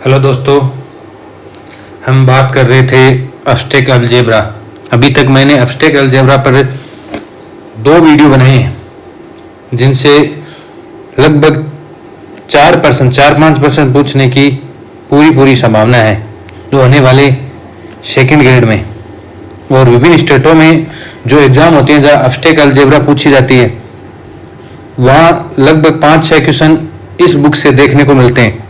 Hello दोस्तों, हम बात कर रहे थे एब्स्ट्रैक्ट अलजेब्रा। अभी तक मैंने एब्स्ट्रैक्ट अलजेब्रा पर 2 वीडियो बनाए हैं, जिनसे लगभग 4-5% पूछने की पूरी संभावना है, जो होने वाले सेकंड ग्रेड में और विभिन्न स्टेटों में जो एग्ज़ाम होते हैं जहाँ एब्स्ट्रैक्ट अलजेब्रा पूछी जाती है, वहाँ लगभग 5-6 क्वेश्चन इस बुक से देखने को मिलते हैं।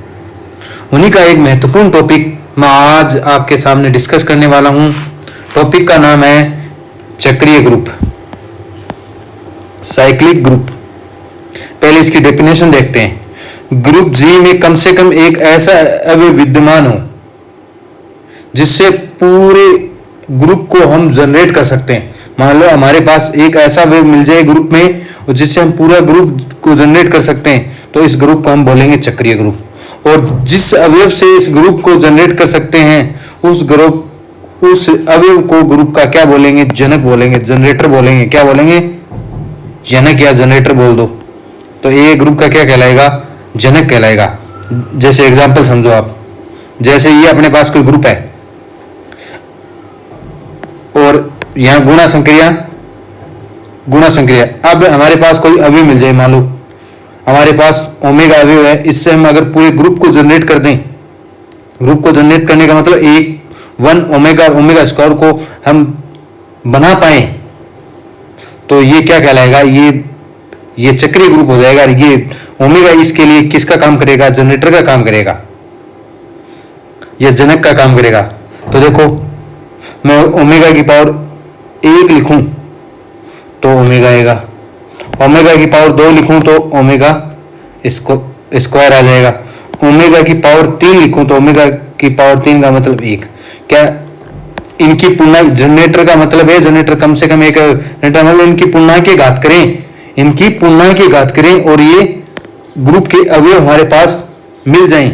उन्हीं का एक महत्वपूर्ण टॉपिक मैं आज आपके सामने डिस्कस करने वाला हूं। टॉपिक का नाम है चक्रीय ग्रुप, साइक्लिक ग्रुप। पहले इसकी डेफिनेशन देखते हैं। ग्रुप जी में कम से कम एक ऐसा अवयव विद्यमान हो जिससे पूरे ग्रुप को हम जनरेट कर सकते हैं। मान लो हमारे पास एक ऐसा अवयव मिल जाए ग्रुप में और जिससे हम पूरा ग्रुप को जनरेट कर सकते हैं, तो इस ग्रुप को हम बोलेंगे चक्रीय ग्रुप। और जिस अवयव से इस ग्रुप को जनरेट कर सकते हैं, उस अवयव को ग्रुप का क्या बोलेंगे? जनक बोलेंगे, जनरेटर बोलेंगे। क्या बोलेंगे? जनक या जनरेटर बोल दो, तो ये ग्रुप का क्या कहलाएगा? जनक कहलाएगा। जैसे एग्जांपल समझो आप, जैसे ये अपने पास कोई ग्रुप है और यहां गुणा संक्रिया। अब हमारे पास कोई अवयव मिल जाए, मान लो हमारे पास ओमेगा अवयव है, इससे हम अगर पूरे ग्रुप को जनरेट कर दें, ग्रुप को जनरेट करने का मतलब 1 ओमेगा स्क्वायर को हम बना पाए, तो ये क्या कहलाएगा? ये चक्रीय ग्रुप हो जाएगा। ये ओमेगा इसके लिए किसका काम करेगा? जनरेटर का काम करेगा, यह जनक का काम करेगा। तो देखो, मैं ओमेगा की पावर 1 लिखूं तो ओमेगा आएगा, ओमेगा की पावर 2 लिखूं तो ओमेगा इसको स्क्वायर आ जाएगा, ओमेगा की पावर 3 लिखूं तो ओमेगा की पावर 3 का मतलब 1। क्या इनकी पूर्णांक, जनरेटर का मतलब है जनरेटर कम से कम एक जनरेटर, मतलब इनकी पूर्णांक की घात करें, इनकी पूर्णांक की घात करें और ये ग्रुप के अवयव हमारे पास मिल जाएं,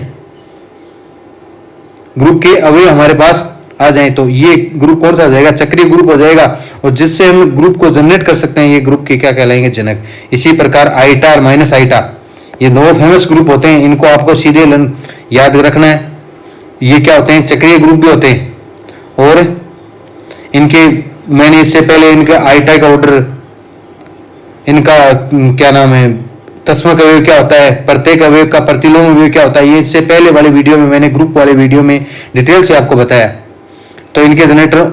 ग्रुप के अवयव हमारे पास आ जाए, तो ये ग्रुप कौन सा आ जाएगा? चक्रीय ग्रुप हो जाएगा। और जिससे हम ग्रुप को जनरेट कर सकते हैं, ये ग्रुप के क्या कहलाएंगे? जनक। इसी प्रकार आइटा और माइनस आइटा, ये 2 फेमस ग्रुप होते हैं, इनको आपको सीधे याद रखना है। ये क्या होते हैं? चक्रीय ग्रुप भी होते हैं। और इनके मैंने इससे पहले इनका आइटा का ऑर्डर, इनका क्या नाम है, तस्मक अवयव क्या होता है, प्रत्येक अवयव का प्रतिलोम अवयव क्या होता है, ये इससे पहले वाले वीडियो में मैंने ग्रुप वाले वीडियो में डिटेल से आपको बताया। तो इनके जनरेटर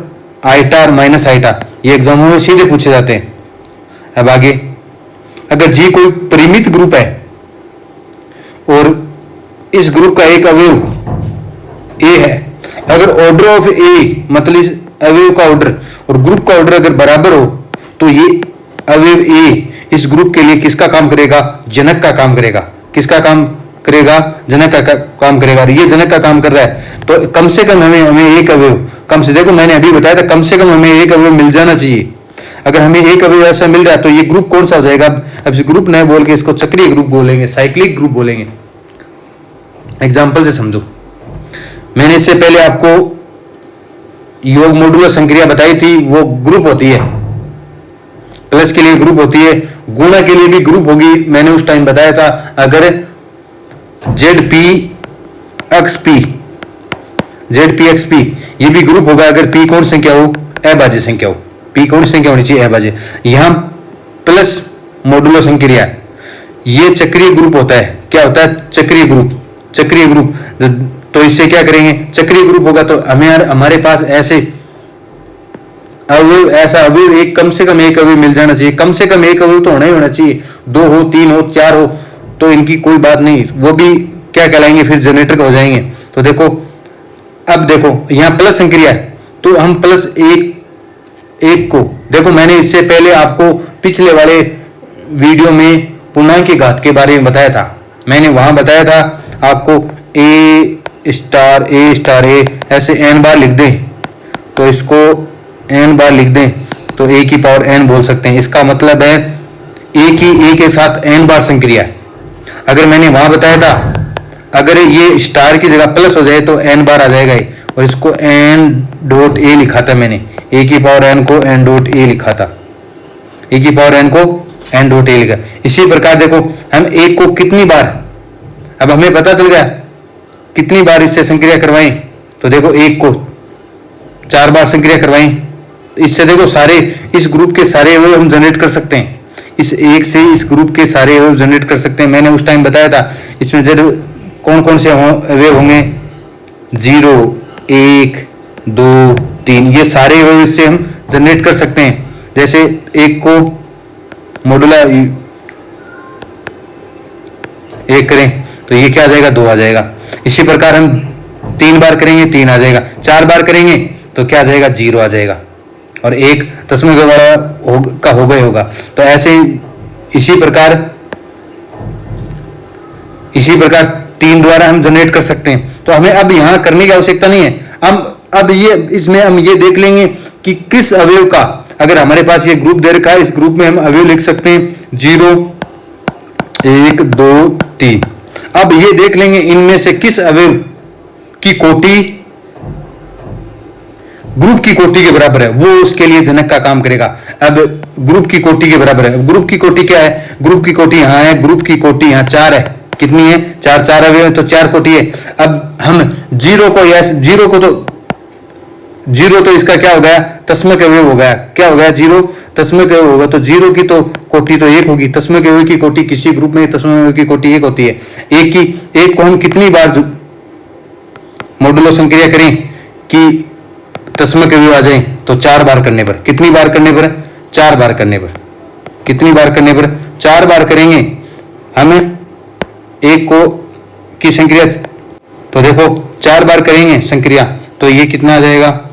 आइटा और माइनस आइटा, ये एग्जामों में सीधे पूछे जाते हैं। अब आगे, अगर जी कोई परिमित ग्रुप है और इस ग्रुप का एक अवयव ए है, अगर ऑर्डर ऑफ ए मतलब इस अवयव का ऑर्डर और ग्रुप का ऑर्डर अगर बराबर हो, तो ये अवयव ए इस ग्रुप के लिए किसका काम करेगा? जनक का काम करेगा। किसका काम करेगा? जनक का काम करेगा। और ये जनक का काम कर रहा है, तो कम से कम हमें एक अवयव, कम से, देखो मैंने अभी बताया था, कम से कम हमें एक अवयव मिल जाना चाहिए। अगर हमें एक अवयव ऐसा मिल रहा है, तो ये ग्रुप कौन सा हो जाएगा? अब इस ग्रुप नहीं बोल के इसको चक्रीय ग्रुप बोलेंगे, साइक्लिक ग्रुप बोलेंगे। एग्जाम्पल से समझो, मैंने इससे पहले आपको योग मॉड्यूलर संक्रिया बताई थी, वो ग्रुप होती है, प्लस के लिए ग्रुप होती है, गुणा के लिए भी ग्रुप होगी। मैंने उस टाइम बताया था, अगर जेड पी एक्स पी ये भी ग्रुप होगा अगर पी कौन संख्या हो? अभाज्य संख्या हो। पी कौन संख्या होनी चाहिए? अभाज्य। यहां प्लस मॉड्यूलो संक्रिया, ये चक्रीय ग्रुप होता है। क्या होता है? चक्रीय ग्रुप। तो इससे क्या करेंगे? चक्रीय ग्रुप होगा तो हमारे पास ऐसा अवयव एक, कम से कम एक अवयव मिल जाना चाहिए। कम से कम एक अवयव तो होना ही होना चाहिए, 2 हो, 3 हो, 4 हो, तो इनकी कोई बात नहीं, वो भी क्या कहलाएंगे? फिर जनरेटर हो जाएंगे। तो देखो, अब देखो यहां प्लस संक्रिया है, तो हम प्लस एक को देखो, मैंने इससे पहले आपको पिछले वाले वीडियो में पूर्णांक की घात के बारे में बताया था। मैंने वहां बताया था आपको ए स्टार ए ऐसे n बार लिख दें, तो इसको n बार लिख दें तो a की पावर n बोल सकते हैं। इसका मतलब है a के साथ n बार संक्रिया। अगर मैंने वहां बताया था, अगर ये स्टार की जगह प्लस हो जाए तो n बार आ जाएगा, और इसको n डॉट ए लिखा था मैंने, a की पावर n को n डॉट ए लिखा था, a की पावर n को n डॉट ए लिखा। इसी प्रकार देखो, हम एक को कितनी बार, अब हमें पता चल गया कितनी बार इससे संक्रिया करवाएं, तो देखो एक को 4 बार संक्रिया करवाएं, इससे देखो सारे इस ग्रुप के सारे अवयव हम जनरेट कर सकते हैं, इस एक से इस ग्रुप के सारे अवयव जनरेट कर सकते हैं। मैंने उस टाइम बताया था इसमें जब कौन कौन से अवयव होंगे, 0 1 2 3, ये सारे अवयव इससे हम जनरेट कर सकते हैं। जैसे एक को मोडुला 1 करें तो ये क्या आ जाएगा, 2 आ जाएगा। इसी प्रकार हम 3 बार करेंगे 3 आ जाएगा, 4 बार करेंगे तो क्या आ जाएगा, 0 आ जाएगा, और 1 दशमलव का हो गए होगा। तो ऐसे इसी प्रकार 3 द्वारा हम जनरेट कर सकते हैं। तो हमें अब यहाँ करने की आवश्यकता नहीं है। अब ये इसमें हम ये देख लेंगे कि किस अवयव का, अगर हमारे पास ये ग्रुप दे रखा है, इस ग्रुप में हम अवयव लिख सकते हैं 0 1 2 3। अब ये देख लेंगे इनमें से किस अवयव की कोटि ग्रुप की कोटि के बराबर है, वो उसके लिए जनक का काम करेगा। अब ग्रुप की कोटि के बराबर है, ग्रुप की कोटि क्या है, ग्रुप की कोटि यहाँ है, ग्रुप की कोटि यहाँ 4 है, कितनी है 4 अवयव है तो 4 कोटि है। अब हम 0 को या 0 को तो 0 तो इसका क्या हो गया, तस्मक अवयव हो गया, क्या हो गया 0 तस्मक अवयव होगा, तो 0 की तो कोटि तो 1 होगी, तस्मक अवयव की कोटि किसी ग्रुप में तस्मक अवयव की कोटि 1 होती है। एक को हम कितनी बार मॉडुलो संक्रिया करें कि तस्मक अवयव आ जाए, तो 4 बार करने पर, कितनी बार करने पर, 4 बार करने पर, कितनी बार करने पर 4 बार करेंगे हमें एक को की संक्रिया, तो देखो 4 बार करेंगे संक्रिया तो ये कितना आ जाएगा,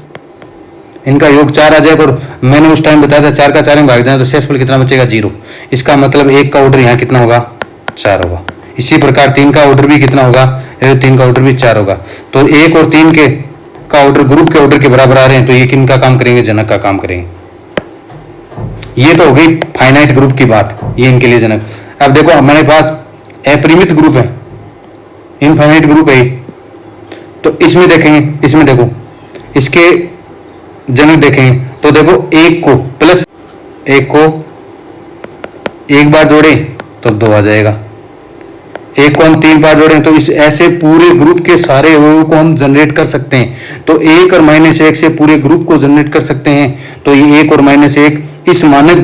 इनका योग 4 आ जाएगा। और मैंने उस टाइम बताया था 4 का 4 में भाग देना तो शेषफल कितना बचेगा, 0। इसका मतलब 1 का ऑर्डर यहाँ कितना होगा, 4 होगा। इसी प्रकार 3 का ऑर्डर भी कितना होगा, 3 का ऑर्डर भी 4 होगा। तो 1 और 3 के का ऑर्डर ग्रुप के ऑर्डर के बराबर आ रहे हैं, तो ये किन का काम करेंगे, जनक का काम करेंगे। ये तो हो गई फाइनाइट ग्रुप की बात, ये इनके लिए जनक। अब देखो हमारे पास अपरिमित ग्रुप है, इनफाइनाइट ग्रुप है, तो इसमें देखेंगे, इसमें देखो इसके जनक देखेंगे तो देखो 1 को प्लस 1 को 1 बार जोड़े तो 2 आ जाएगा, 1 को हम 3 बार जोड़ें तो इस ऐसे पूरे ग्रुप के सारे अवयवों को हम जनरेट कर सकते हैं। तो 1 और -1 से पूरे ग्रुप को जनरेट कर सकते हैं। तो ये 1 और -1 इस मानक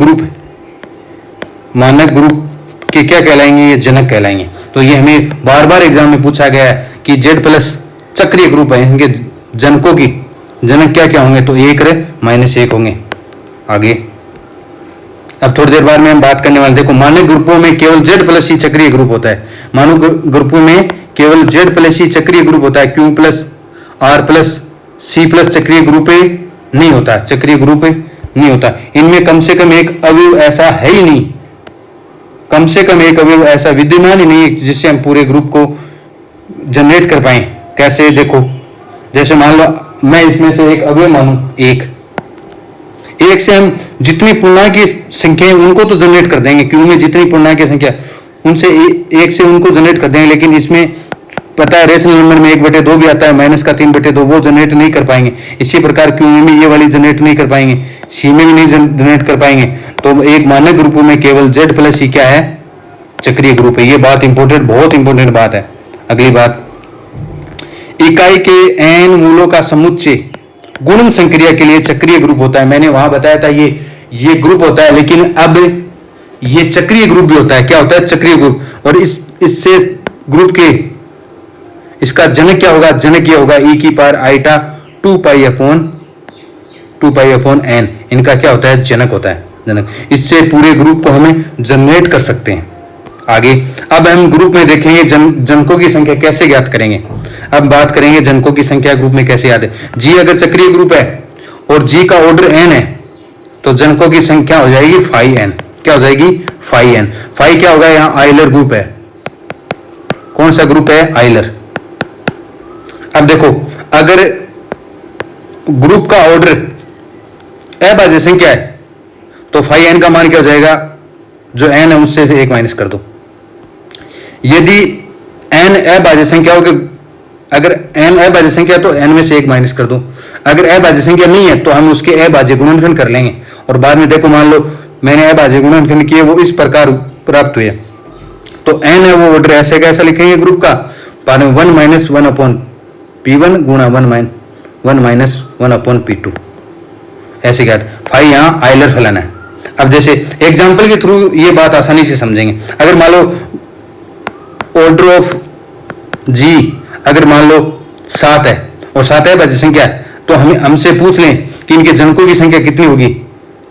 ग्रुप के क्या कहलाएंगे, ये जनक कहलाएंगे। तो ये हमें बार बार एग्जाम में पूछा गया है कि Z+ चक्रीय ग्रुप है, इनके जनकों की जनक क्या क्या होंगे, तो 1 और -1 होंगे। आगे अब थोड़ी देर बाद में हम बात करने वाले, देखो मानक ग्रुपों में केवल Z+ ही चक्रीय ग्रुप होता है, मानक ग्रुपों में केवल Z+ ही चक्रीय ग्रुप होता है, Q+R+C+ चक्रीय ग्रुप नहीं होता, चक्रीय ग्रुप नहीं होता। इनमें कम से कम एक अवयव ऐसा है ही नहीं, कम से कम एक अवयव ऐसा विद्यमान ही नहीं है जिससे हम पूरे ग्रुप को जनरेट कर पाए। कैसे, देखो जैसे मान लो मैं इसमें से एक अवयव मानूं, एक से हम जितनी पूर्णांक की संख्या है उनको तो जनरेट कर देंगे, क्यों में जितनी पूर्णांक की संख्या उनसे एक से उनको जनरेट कर देंगे, लेकिन इसमें पता है रेशनल नंबर में 1/2 भी आता है, -3/2, वो जनरेट नहीं कर पाएंगे। इसी प्रकार क्यू में ये वाली जनरेट नहीं कर पाएंगे, सी में भी नहीं जनरेट कर पाएंगे। तो एक मानक ग्रुपों में केवल Z+ ही क्या है, चक्रीय ग्रुप है। ये बात इंपॉर्टेंट, बहुत इंपॉर्टेंट बात है। अगली बात, इकाई के n मूलों का समुच्चय गुणन संक्रिया के लिए चक्रीय ग्रुप होता है। मैंने वहां बताया था ये ग्रुप होता है, लेकिन अब ये चक्रीय ग्रुप भी होता है। क्या होता है, चक्रीय ग्रुप। और इससे ग्रुप के इसका जनक क्या होगा, जनक ये होगा e⁻i 2π/n, इनका क्या होता है, जनक होता है, जनक। इससे पूरे ग्रुप को हमें जनरेट कर सकते हैं। आगे अब हम ग्रुप में देखेंगे जनकों की संख्या कैसे ज्ञात करेंगे। अब बात करेंगे जनकों की संख्या ग्रुप में कैसे याद है। जी अगर चक्रीय ग्रुप है और जी का ऑर्डर n है तो जनकों की संख्या हो जाएगी φn। क्या हो जाएगी, φn। फाई क्या होगा, यहाँ आइलर ग्रुप है। कौन सा ग्रुप है, आइलर। अब देखो अगर ग्रुप का ऑर्डर अभाज्य संख्या है तो φn का मान क्या हो जाएगा, जो n है उससे 1 माइनस कर दो। यदि n अभाज्य संख्या हो, अगर n अभाज्य संख्या तो n में से 1 माइनस कर दो। अगर अभाज्य संख्या नहीं है तो हम उसके अभाज्य गुणनखंड कर लेंगे। और बाद में देखो मान लो मैंने अभाज्य गुणनखंड किए, वो इस प्रकार प्राप्त हुए, तो n है वो ऑर्डर ऐसे कैसा लिखेंगे ग्रुप का, पावर में 1 माइनस 1 अपॉन P1 गुणा 1 माइनस 1 अपॉन P2, ऐसे क्या फाई यहाँ आयलर फलन है। अब जैसे एग्जाम्पल के थ्रू ये बात आसानी से समझेंगे। अगर मान लो ऑर्डर ऑफ जी अगर मान लो 7 है और 7 है अभाज्य संख्या है, तो हमसे पूछ लें कि इनके जनकों की संख्या कितनी होगी,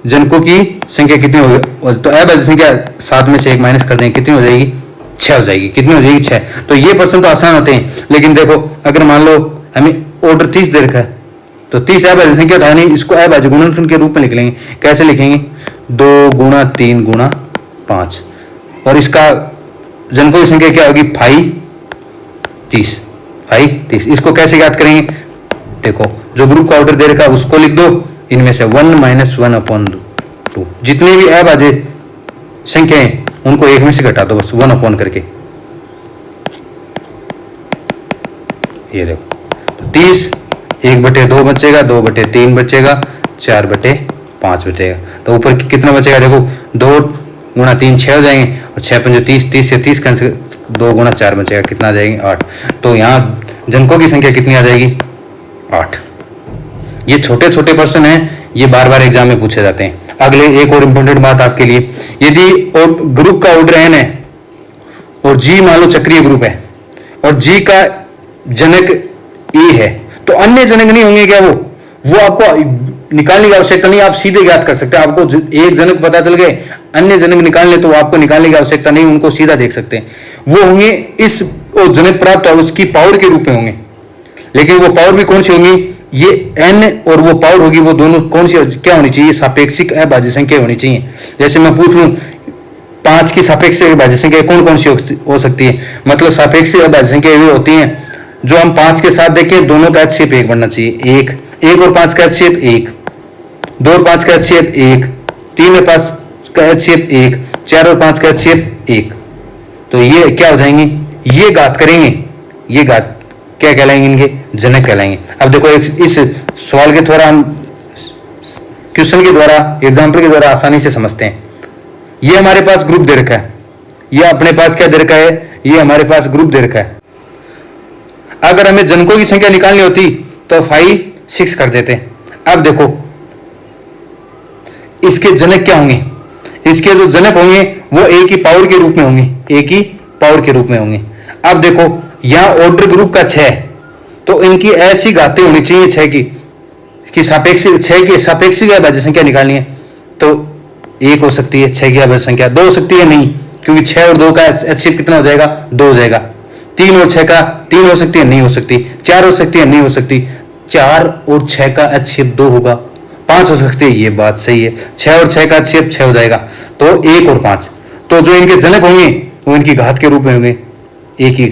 जनकों की संख्या कितनी होगी, तो अभाज्य संख्या 7 में से 1 माइनस कर देंगे, कितनी हो जाएगी 6 हो जाएगी। कितनी हो जाएगी 6। तो ये प्रश्न तो आसान होते हैं, लेकिन देखो अगर मान लो हमें ऑर्डर 30 दे रखा है तो 30 अभाज्य संख्या था नहीं, इसको अभाज्य गुणनखंड के रूप में लिख लेंगे। कैसे लिखेंगे 2 गुणा 3 गुणा 5 और इसका जनकों की संख्या क्या होगी फाई 30। इसको कैसे याद करेंगे, देखो जो ग्रुप का ऑर्डर दे रखा है उसको लिख दो, इनमें से 1 माइनस 1 अपॉन 2, जितनी भी अभाज्य संख्या है उनको 1 में से घटा दो बस 1 अपॉन करके। ये देखो 30 1/2 बचेगा, 2/3 बचेगा, 4/5 बचेगा। तो ऊपर कितना बचेगा देखो 2 गुणा 3 6 हो जाएंगे और 6 पंजे 30, 30 से 30 कैंसिल, 2 गुणा 4 बचेगा, कितना आ जाएगी 8। तो यहाँ जनकों की संख्या कितनी आ जाएगी 8। ये छोटे छोटे प्रश्न हैं, ये बार बार एग्जाम में पूछे जाते हैं। अगले एक और इम्पोर्टेंट बात आपके लिए, यदि ग्रुप का ऑर्डर n है और जी मान लो चक्रीय ग्रुप है और जी का जनक ए है, तो अन्य जनक नहीं होंगे क्या, वो आपको निकालने की आवश्यकता नहीं, आप सीधे ज्ञात कर सकते हैं। आपको एक जनक पता चल गए, अन्य जनक निकालने तो आपको निकालने की आवश्यकता नहीं, उनको सीधा देख सकते हैं। वो होंगे इस जनक प्राप्त और उसकी पावर के रूप में होंगे, लेकिन वो पावर भी कौन सी होंगी, ये n और वो पावर होगी, वो दोनों कौन सी क्या होनी चाहिए, सापेक्षिक अभाज्य संख्या होनी चाहिए। जैसे मैं पूछ लूं 5 की सापेक्षिक अभाज्य संख्या कौन कौन सी हो सकती है, मतलब सापेक्षिक अभाज्य संख्या ये होती है जो हम 5 के साथ देखें दोनों का HCF 1 बनना चाहिए, 1 और 5 का HCF 1, 2 और 5 का HCF 1, 3 और 5 का HCF 1, 4 और 5 का HCF 1। तो ये क्या हो जाएंगे, ये घात करेंगे, ये घात क्या कहलाएंगे, इनके जनक कहलाएंगे। अब देखो इस सवाल के द्वारा हम क्वेश्चन के द्वारा एग्जाम्पल के द्वारा आसानी से समझते हैं। ये हमारे पास ग्रुप दे रखा है, ये अपने पास क्या दे रखा है, ये हमारे पास ग्रुप दे रखा है। अगर हमें जनकों की संख्या निकालनी होती तो फाई 6 कर देते। अब देखो इसके जनक क्या होंगे, इसके जो जनक होंगे वो ए की पावर के रूप में होंगे, ए की पावर के रूप में होंगे। अब देखो यहां ऑर्डर ग्रुप का 6, तो इनकी ऐसी घातें होनी चाहिए 6 की सापेक्षिक, 6 की सापेक्षिक अभाज्य संख्या निकालनी है तो 1 हो सकती है, 6 की अभाज्य संख्या 2 हो सकती है नहीं, क्योंकि 6 और 2 का HCF कितना हो जाएगा 2 हो जाएगा। 3 और 6 का 3 हो सकती है, नहीं हो सकती। 4 हो सकती है, नहीं हो सकती। 4 और 6 का HCF 2 होगा। 5 हो सकती है, ये बात सही है। 6 और 6 का HCF 6 हो जाएगा, तो 1 और 5। तो जो इनके जनक होंगे वो इनकी घात के रूप में होंगे, ए की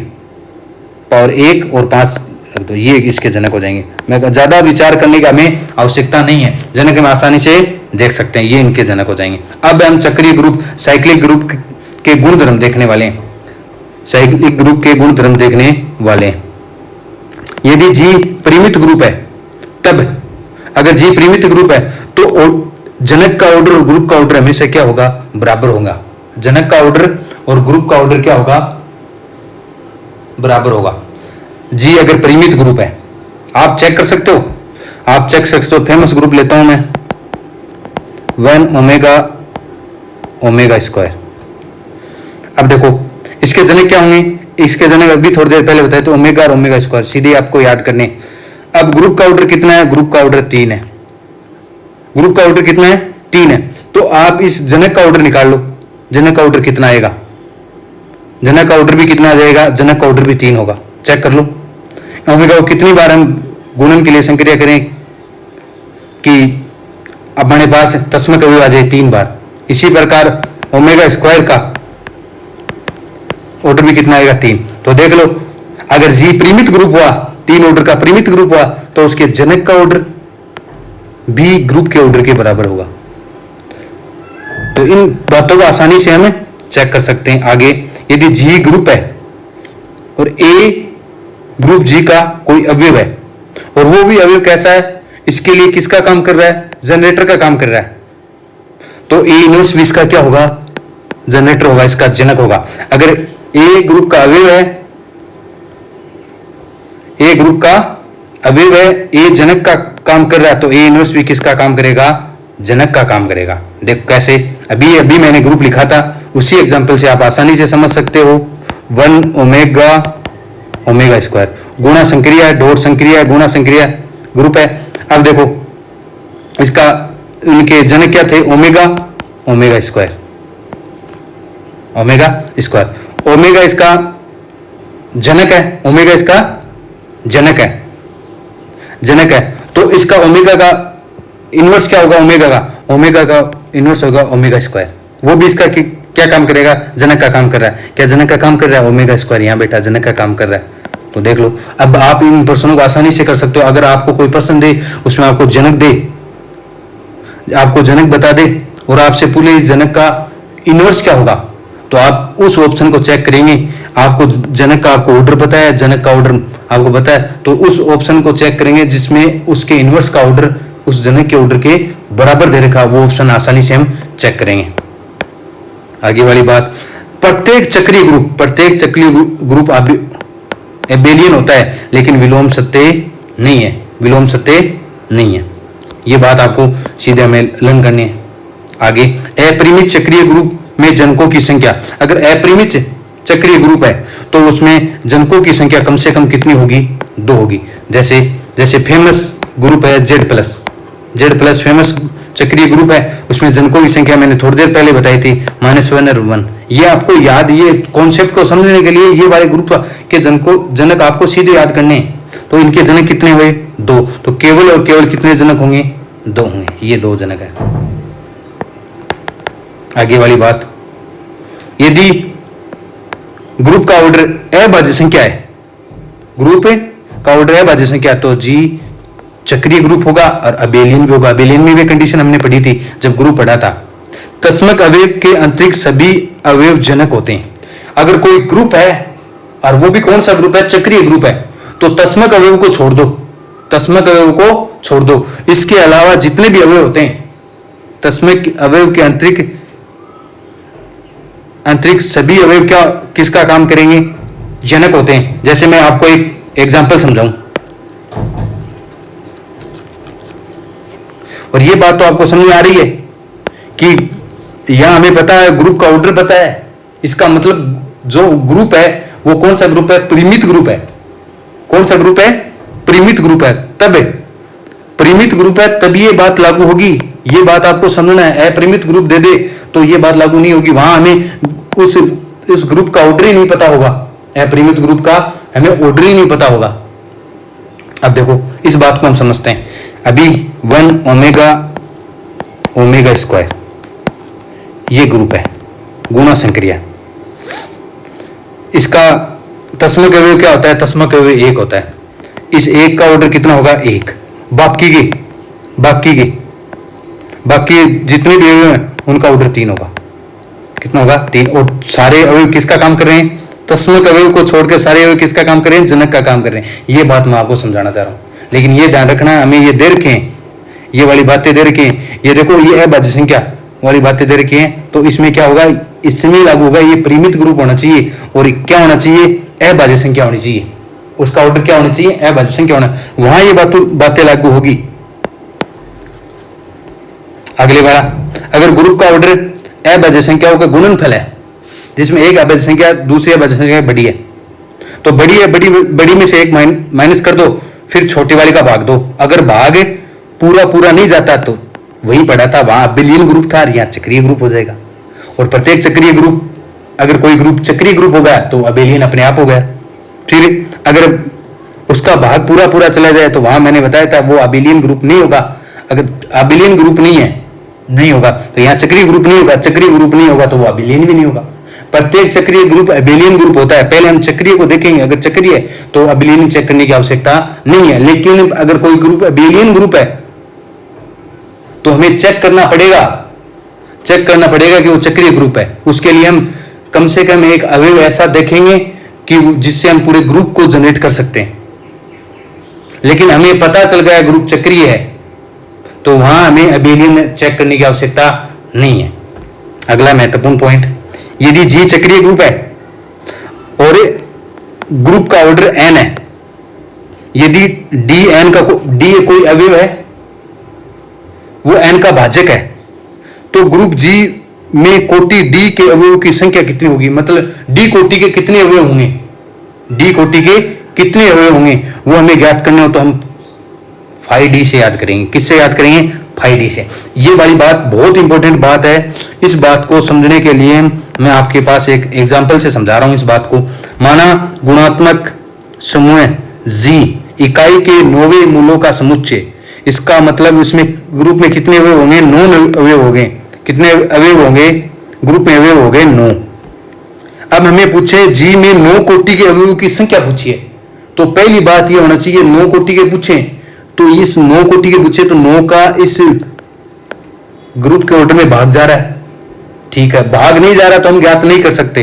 पावर 1 और 5 रख दो, ये इसके जनक हो जाएंगे। मैं ज्यादा विचार करने का हमें आवश्यकता नहीं है, जनक में आसानी से देख सकते हैं, ये इनके जनक हो जाएंगे। अब हम चक्रीय ग्रुप साइक्लिक ग्रुप के गुणधर्म देखने वाले हैं, साइक्लिक ग्रुप के गुणधर्म देखने वाले हैं। यदि जी परिमित ग्रुप है तब, अगर जी परिमित ग्रुप है तो जनक का ऑर्डर और ग्रुप का ऑर्डर हमेशा क्या होगा, बराबर होगा। जनक का ऑर्डर और ग्रुप का ऑर्डर क्या होगा, बराबर होगा। जी अगर परिमित ग्रुप है, आप चेक कर सकते हो, आप चेक सकते हो। फेमस ग्रुप लेता हूं मैं 1 ओमेगा ओमेगा स्क्वायर। अब देखो इसके जनक क्या होंगे, इसके जनक अभी थोड़ी देर पहले बताए तो ओमेगा और ओमेगा स्क्वायर, सीधे आपको याद करने। अब ग्रुप का ऑर्डर कितना है, ग्रुप का ऑर्डर 3 है। ग्रुप का ऑर्डर कितना है 3 है, तो आप इस जनक का ऑर्डर निकाल लो, जनक का ऑर्डर कितना आएगा, जनक का ऑर्डर भी कितना आ जाएगा, जनक का ऑर्डर भी 3 होगा। चेक कर लो ओमेगा को कितनी बार हम गुणन के लिए संक्रिया करें कि हमारे पास तस्मक अवयव आ जाए 3 बार। इसी प्रकार ओमेगा स्क्वायर का ऑर्डर भी कितना आएगा 3। तो देख लो अगर जी परिमित ग्रुप हुआ, 3 ऑर्डर का परिमित ग्रुप हुआ, तो उसके जनक का ऑर्डर भी ग्रुप के ऑर्डर के बराबर होगा। तो इन बातों को आसानी से हमें चेक कर सकते हैं। आगे यदि जी ग्रुप है और ए ग्रुप जी का कोई अवयव है, और वो भी अवयव कैसा है, इसके लिए किसका काम कर रहा है, जनरेटर का काम कर रहा है, तो ए इनवर्स भी इसका क्या होगा, जनरेटर होगा, इसका जनक होगा। अगर ए ग्रुप का अवयव है ए ग्रुप का अवयव है, ए जनक का काम कर रहा है, तो ए इनवर्स भी किसका काम करेगा? जनक का काम करेगा। देखो कैसे, अभी अभी मैंने ग्रुप लिखा था, उसी एग्जांपल से आप आसानी से समझ सकते हो। 1 ओमेगा ओमेगा स्क्वायर गुणा संक्रिया, डॉट संक्रिया, गुणा संक्रिया ग्रुप है। अब देखो इसका, उनके जनक क्या थे? Omega omega square, omega square. Omega इसका जनक है, ओमेगा इसका जनक है, जनक है। तो इसका ओमेगा का इनवर्स क्या होगा? ओमेगा का इनवर्स होगा ओमेगा स्क्वायर। वो भी इसका क्या काम करेगा? जनक का काम कर रहा है। क्या जनक का काम कर रहा है? Omega square. यहाँ बेटा जनक का काम कर रहा है, तो देख लो। अब आप इन प्रश्नों को आसानी से कर सकते हो। अगर आपको कोई प्रश्न दे, उसमें आपको जनक दे, आपको जनक बता दे और आपसे पूरे इस जनक का इनवर्स क्या होगा, तो आप उस ऑप्शन को चेक करेंगे। आपको जनक का आपको ऑर्डर पता है, जनक का ऑर्डर आपको पता है, तो उस ऑप्शन को चेक करेंगे जिसमें उसके इनवर्स का ऑर्डर उस जनक के ऑर्डर के बराबर दे रखा, वो ऑप्शन आसानी से हम चेक करेंगे। आगे वाली बात, प्रत्येक चक्रीय ग्रुप एबेलियन होता है, लेकिन विलोम सत्य नहीं है, विलोम सत्य नहीं है। ये बात आपको सीधे हमें लर्न करनी है। आगे, अपरिमित चक्रीय ग्रुप में जनकों की संख्या, अगर अपरिमित चक्रीय ग्रुप है तो उसमें जनकों की संख्या कम से कम कितनी होगी? 2 होगी। जैसे फेमस ग्रुप है जेड प्लस फेमस चक्रीय ग्रुप है, उसमें जनकों की संख्या मैंने थोड़ी देर पहले बताई थी -1 और 1। ये आपको याद, ये कॉन्सेप्ट को समझने के लिए ये वाले ग्रुप के जनक आपको सीधे याद करने हैं। तो इनके जनक कितने हुए? 2। तो केवल और केवल कितने जनक होंगे? 2 होंगे। ये 2 जनक है। आगे वाली बात, यदि ग्रुप का ऑर्डर अभाज्य संख्या है, ग्रुप का ऑर्डर अभाज्य संख्या, तो जी चक्रीय ग्रुप होगा और अबेलियन भी होगा। अबेलियन में भी कंडीशन हमने पढ़ी थी जब ग्रुप पढ़ा था। तस्मक अवयव के अतिरिक्त सभी अवयव जनक होते हैं। अगर कोई ग्रुप है और वो भी कौन सा ग्रुप है? चक्रीय ग्रुप है, तो तस्मक अवयव को छोड़ दो, तस्मक अवयव को छोड़ दो। इसके अलावा जितने भी अवयव होते हैं, तस्मक अवयव के अंतरिक्ष सभी अवयव क्या किसका काम करेंगे? जनक होते हैं। जैसे मैं आपको एक एग्जांपल समझाऊं, और ये बात तो आपको समझ आ रही है कि यहां हमें पता है, ग्रुप का ऑर्डर पता है, इसका मतलब जो ग्रुप है वो कौन सा ग्रुप है? परिमित ग्रुप है। कौन सा ग्रुप है? परिमित ग्रुप है। तब परिमित ग्रुप है तब ये बात लागू होगी। ये बात आपको समझना है। अपरिमित ग्रुप दे दे तो ये बात लागू नहीं होगी। वहां हमें उस ग्रुप का ऑर्डर ही नहीं पता होगा, अपरिमित ग्रुप का हमें ऑर्डर ही नहीं पता होगा। अब देखो इस बात को हम समझते हैं। अभी 1 ओमेगा ओमेगा स्क्वायर ये ग्रुप है, गुणा संक्रिया। इसका तस्मक अवयव क्या होता है? तस्मक अवयव 1 होता है। इस 1 का ऑर्डर कितना होगा? 1। बाकी जितने भी अवयव हैं उनका ऑर्डर 3 होगा। कितना होगा? 3। और सारे अवयव किसका काम कर रहे हैं? तस्मक अवयव को छोड़कर सारे अवयव किसका काम कर रहे हैं? जनक का काम कर रहे हैं। ये बात मैं आपको समझाना चाह रहा हूं, लेकिन ये ध्यान रखना, हमें ये दे रखे हैं, ये वाली बातें दे रखी हैं। ये देखो, ये अभाज्य संख्या वाली बातें दे रखी हैं, तो इसमें क्या होगा? इसमें लागू होगा, ये परिमित ग्रुप होना चाहिए। और क्या होना चाहिए? अभाज्य संख्या होनी चाहिए। उसका ऑर्डर क्या होना चाहिए? अभाज्य संख्या होना। वहां ये बातें लागू होगी। अगले बार, अगर ग्रुप का ऑर्डर अभाज्य संख्याओं का गुणनफल है, जिसमें एक अभाज्य संख्या दूसरी अभाज्य संख्या बड़ी है, तो बड़ी में से एक माइनस कर दो, फिर छोटी वाली का भाग दो। अगर भाग पूरा नहीं जाता तो वही पड़ा था, वहां अबेलियन ग्रुप था, यहाँ चक्रीय ग्रुप हो जाएगा। और प्रत्येक चक्रीय ग्रुप, अगर कोई ग्रुप चक्रीय ग्रुप होगा तो अबेलियन अपने आप हो गया। फिर अगर उसका भाग पूरा चला जाए तो वहां मैंने बताया था वो अबेलियन ग्रुप नहीं होगा। अगर अबेलियन ग्रुप नहीं होगा तो यहाँ चक्रीय ग्रुप नहीं होगा, चक्रीय ग्रुप नहीं होगा तो वो अबेलियन भी नहीं होगा। प्रत्येक चक्रीय ग्रुप अबेलियन ग्रुप होता है। पहले हम चक्रीय को देखेंगे, अगर चक्रीय है तो अबेलियन चेक करने की आवश्यकता नहीं है। लेकिन अगर कोई ग्रुप अबेलियन ग्रुप है तो हमें चेक करना पड़ेगा कि वो चक्रीय ग्रुप है। उसके लिए हम कम से कम एक अवयव ऐसा देखेंगे कि जिससे हम पूरे ग्रुप को जनरेट कर सकते हैं। लेकिन हमें पता चल गया ग्रुप चक्रीय है तो वहां हमें अबेलियन चेक करने की आवश्यकता नहीं है। अगला महत्वपूर्ण पॉइंट, यदि जी चक्रीय ग्रुप है और ग्रुप का ऑर्डर n है, यदि डी कोई अवयव है, वो n का भाजक है, तो ग्रुप जी में कोटि डी के अवयवों की संख्या कितनी होगी, मतलब डी कोटि के कितने अवयव होंगे, डी कोटि के कितने अवयव होंगे वो हमें ज्ञात करने हो तो हम फाइ डी से याद करेंगे। किससे याद करेंगे? फाइ डी से। ये वाली बात बहुत इंपॉर्टेंट बात है। इस बात को समझने के लिए मैं आपके पास एक एग्जांपल से समझा रहा हूं इस बात को। माना गुणात्मक समूह जी इकाई के 9वें मूलों का समुच्चय, इसका मतलब इसमें ग्रुप में कितने अवयव होंगे? 9 अवयव होंगे। कितने अवयव होंगे? ग्रुप में अवयव हो गए 9। अब हमें पूछे जी में 9 कोटि के अवयवों की संख्या पूछिए, तो पहली बात ये होना चाहिए 9 कोटि के पूछे, तो इस 9 कोटि के पूछे तो 9 का इस ग्रुप के ऑर्डर में भाग जा रहा है, ठीक है। भाग नहीं जा रहा तो हम ज्ञात नहीं कर सकते,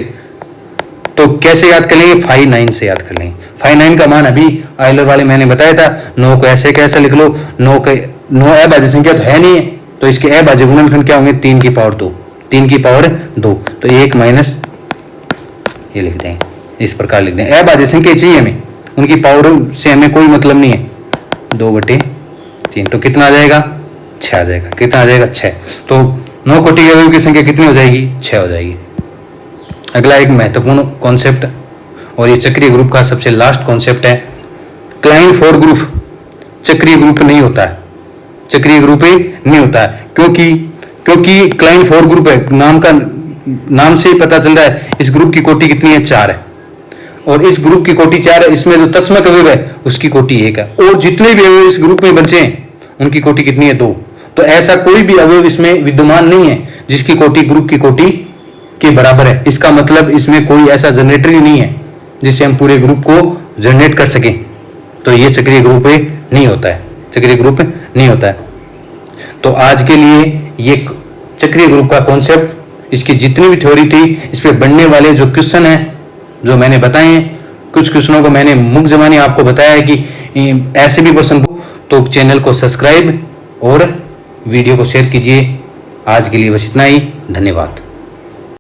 तो कैसे याद कर लेंगे? फाइ 9 से याद कर लेंगे। फाइ 9 का मान अभी आयलर वाले मैंने बताया था, 9 को ऐसे कैसे लिख लो, 9 अभाज्य संख्या तो है नहीं है, तो इसके अभाज्य गुणनखंड क्या होंगे? 3 की पावर 2, 3 की पावर 2, तो 1 माइनस ये लिख दें, इस प्रकार लिख दें। अभाज्य संख्या चाहिए हमें, उनकी पावर से हमें कोई मतलब नहीं है। 2/3, तो कितना आ जाएगा? 6 आ जाएगा। कितना आ जाएगा? 6। तो 9 कोटि के अवयव की संख्या कितनी हो जाएगी? 6 हो जाएगी। अगला एक महत्वपूर्ण कॉन्सेप्ट, और ये चक्रीय ग्रुप का सबसे लास्ट कॉन्सेप्ट है, क्लाइन फोर ग्रुप चक्रीय ग्रुप नहीं होता है। चक्रीय ग्रुप नहीं होता है क्योंकि क्लाइन फोर ग्रुप है, नाम से ही पता चल रहा है इस ग्रुप की कोटि कितनी है? 4 है, और इस ग्रुप की कोटि 4 है। इसमें जो तत्समक अवयव है उसकी कोटि 1 है, और जितने भी अवयव इस ग्रुप में बचे हैं उनकी कोटि कितनी है? 2। तो ऐसा कोई भी अवयव इसमें विद्यमान नहीं है जिसकी कोटि ग्रुप की कोटि के बराबर है। इसका मतलब इसमें कोई ऐसा जनरेटर ही नहीं है जिससे हम पूरे ग्रुप को जनरेट कर सकें, तो ये चक्रीय ग्रुप नहीं होता है। चक्रीय ग्रुप नहीं होता है। तो आज के लिए ये चक्रीय ग्रुप का कॉन्सेप्ट, इसकी जितनी भी थ्योरी थी, इस पे बनने वाले जो क्वेश्चन है जो मैंने बताए हैं, कुछ क्वेश्चनों को मैंने मुख जबानी आपको बताया है कि ऐसे भी प्रश्न हो, तो चैनल को सब्सक्राइब और वीडियो को शेयर कीजिए। आज के लिए बस इतना ही, धन्यवाद।